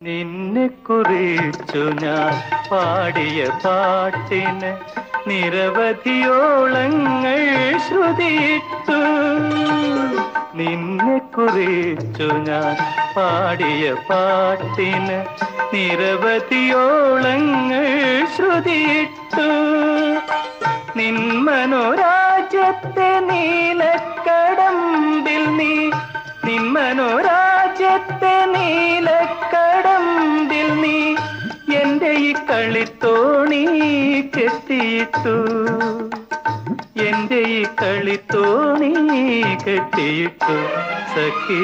നിന്നെ കുറിച്ചു ഞാൻ പാടിയ പാട്ടിന് നിരവധിയോളങ്ങൾ ശ്രുതിയിട്ടു. നിന്നെ കുറിച്ചു ഞാൻ പാടിയ പാട്ടിന് നിരവധിയോളങ്ങൾ ശ്രുതിയിട്ടു. നിൻ മനോരാജ്യത്തെ നീലക്കടമ്പിൽ നീ, നിൻ മനോരാജ്യത്തെ നീലക്കടമ്പിൽ നീ എന്റെ ഈ കളിത്തോണി കെട്ടിയിട്ടു. എന്റെ ഈ കളിത്തോണി കെട്ടിയിട്ടു. സഖി